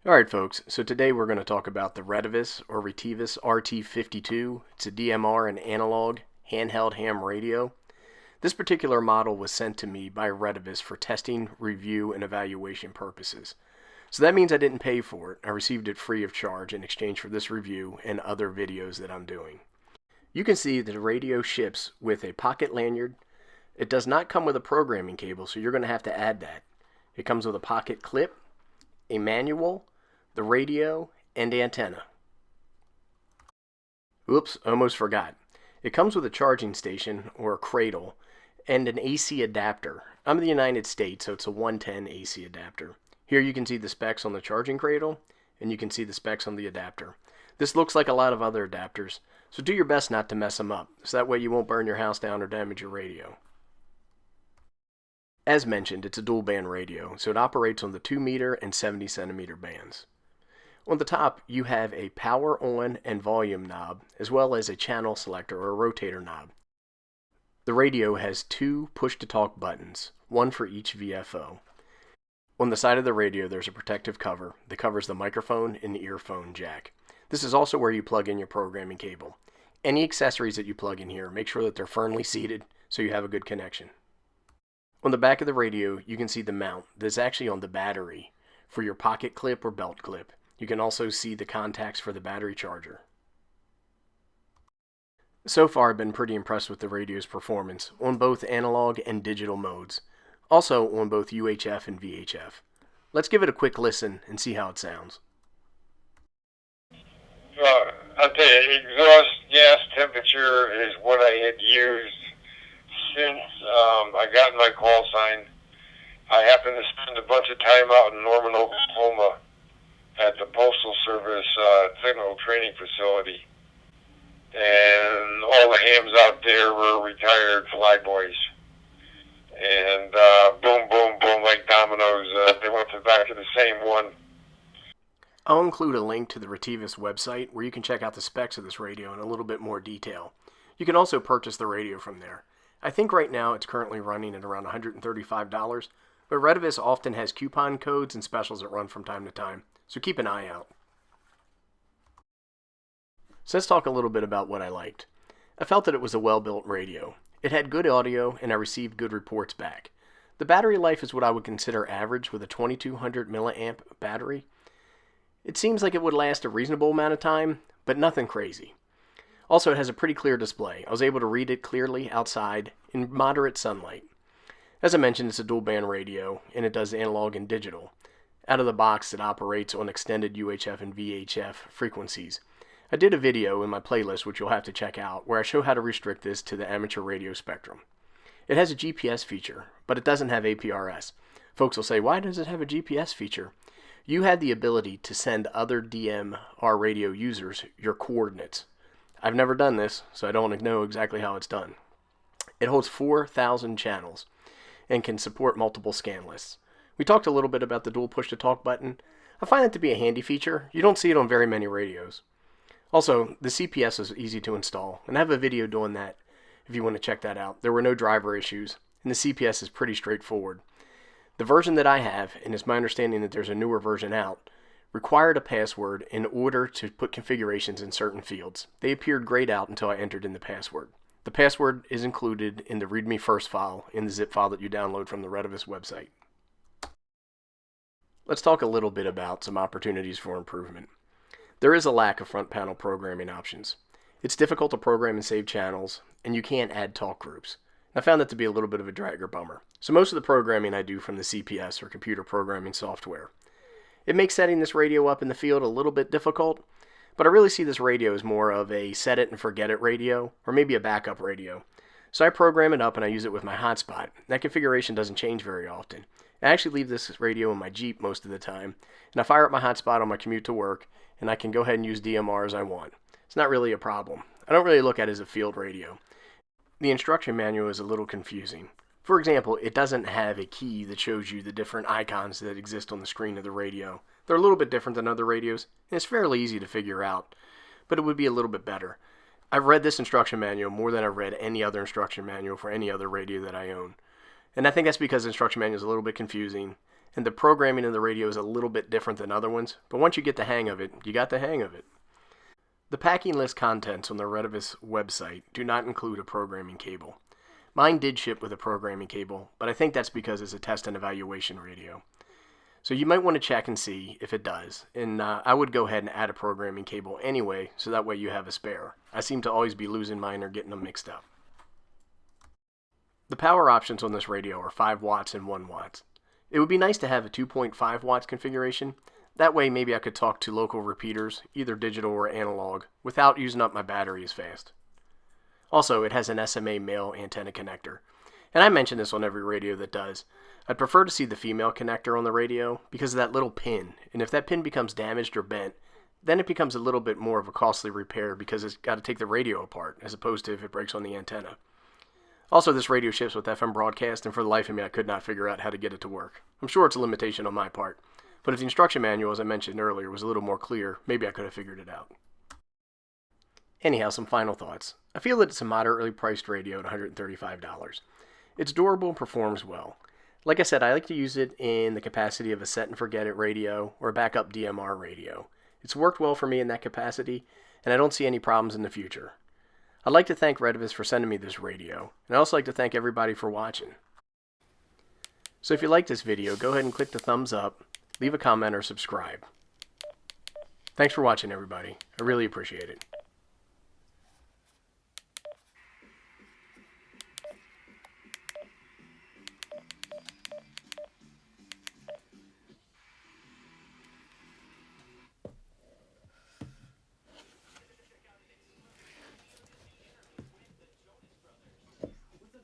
Alright folks, so today we're going to talk about the Retevis RT52. It's a DMR and analog handheld ham radio. This particular model was sent to me by Retevis for testing, review, and evaluation purposes. So that means I didn't pay for it. I received it free of charge in exchange for this review and other videos that I'm doing. You can see that the radio ships with a pocket lanyard. It does not come with a programming cable, so you're going to have to add that. It comes with a pocket clip, a manual, the radio, and antenna. Oops, almost forgot. It comes with a charging station, or a cradle, and an AC adapter. I'm in the United States, so it's a 110 AC adapter. Here you can see the specs on the charging cradle, and you can see the specs on the adapter. This looks like a lot of other adapters, so do your best not to mess them up, so that way you won't burn your house down or damage your radio. As mentioned, it's a dual band radio, so it operates on the 2 meter and 70 centimeter bands. On the top, you have a power on and volume knob, as well as a channel selector or a rotator knob. The radio has 2 push-to-talk buttons, one for each VFO. On the side of the radio, there's a protective cover that covers the microphone and the earphone jack. This is also where you plug in your programming cable. Any accessories that you plug in here, make sure that they're firmly seated so you have a good connection. On the back of the radio, you can see the mount that's actually on the battery for your pocket clip or belt clip. You can also see the contacts for the battery charger. So far, I've been pretty impressed with the radio's performance on both analog and digital modes, also on both UHF and VHF. Let's give it a quick listen and see how it sounds. I'll tell you, exhaust gas temperature is what I had used since I got my call sign. I happened to spend a bunch of time out in Norman, Oklahoma at the Postal Service signal training facility. And all the hams out there were retired flyboys. And boom, boom, boom, like dominoes, they went to back to the same one. I'll include a link to the Retevis website where you can check out the specs of this radio in a little bit more detail. You can also purchase the radio from there. I think right now it's currently running at around $135, but Retevis often has coupon codes and specials that run from time to time, so keep an eye out. So let's talk a little bit about what I liked. I felt that it was a well-built radio. It had good audio and I received good reports back. The battery life is what I would consider average with a 2200 milliamp battery. It seems like it would last a reasonable amount of time, but nothing crazy. Also, it has a pretty clear display. I was able to read it clearly outside in moderate sunlight. As I mentioned, it's a dual band radio and it does analog and digital. Out of the box, it operates on extended UHF and VHF frequencies. I did a video in my playlist, which you'll have to check out, where I show how to restrict this to the amateur radio spectrum. It has a GPS feature, but it doesn't have APRS. Folks will say, why does it have a GPS feature? You have the ability to send other DMR radio users your coordinates. I've never done this, so I don't know exactly how it's done. It holds 4,000 channels and can support multiple scan lists. We talked a little bit about the dual push-to-talk button. I find it to be a handy feature. You don't see it on very many radios. Also, the CPS is easy to install, and I have a video doing that if you want to check that out. There were no driver issues, and the CPS is pretty straightforward. The version that I have, and it's my understanding that there's a newer version out, required a password in order to put configurations in certain fields. They appeared grayed out until I entered in the password. The password is included in the README first file in the zip file that you download from the Retevis website. Let's talk a little bit about some opportunities for improvement. There is a lack of front panel programming options. It's difficult to program and save channels, and you can't add talk groups. I found that to be a little bit of a drag or bummer. So most of the programming I do from the CPS or computer programming software. It makes setting this radio up in the field a little bit difficult, but I really see this radio as more of a set it and forget it radio, or maybe a backup radio. So I program it up and I use it with my hotspot. That configuration doesn't change very often. I actually leave this radio in my Jeep most of the time, and I fire up my hotspot on my commute to work, and I can go ahead and use DMR as I want. It's not really a problem. I don't really look at it as a field radio. The instruction manual is a little confusing. For example, it doesn't have a key that shows you the different icons that exist on the screen of the radio. They're a little bit different than other radios, and it's fairly easy to figure out, but it would be a little bit better. I've read this instruction manual more than I've read any other instruction manual for any other radio that I own. And I think that's because the instruction manual is a little bit confusing, and the programming in the radio is a little bit different than other ones, but once you get the hang of it, you got the hang of it. The packing list contents on the Retevis website do not include a programming cable. Mine did ship with a programming cable, but I think that's because it's a test and evaluation radio. So you might want to check and see if it does, and I would go ahead and add a programming cable anyway, so that way you have a spare. I seem to always be losing mine or getting them mixed up. The power options on this radio are 5 watts and 1 watt. It would be nice to have a 2.5 watts configuration. That way maybe I could talk to local repeaters, either digital or analog, without using up my battery as fast. Also, it has an SMA male antenna connector. And I mention this on every radio that does. I'd prefer to see the female connector on the radio because of that little pin, and if that pin becomes damaged or bent, then it becomes a little bit more of a costly repair because it's got to take the radio apart, as opposed to if it breaks on the antenna. Also, this radio ships with FM broadcast, and for the life of me I could not figure out how to get it to work. I'm sure it's a limitation on my part, but if the instruction manual, as I mentioned earlier, was a little more clear, maybe I could have figured it out. Anyhow, some final thoughts. I feel that it's a moderately priced radio at $135. It's durable and performs well. Like I said, I like to use it in the capacity of a set and forget it radio or a backup DMR radio. It's worked well for me in that capacity, and I don't see any problems in the future. I'd like to thank Retevis for sending me this radio, and I'd also like to thank everybody for watching. So if you like this video, go ahead and click the thumbs up, leave a comment, or subscribe. Thanks for watching, everybody. I really appreciate it.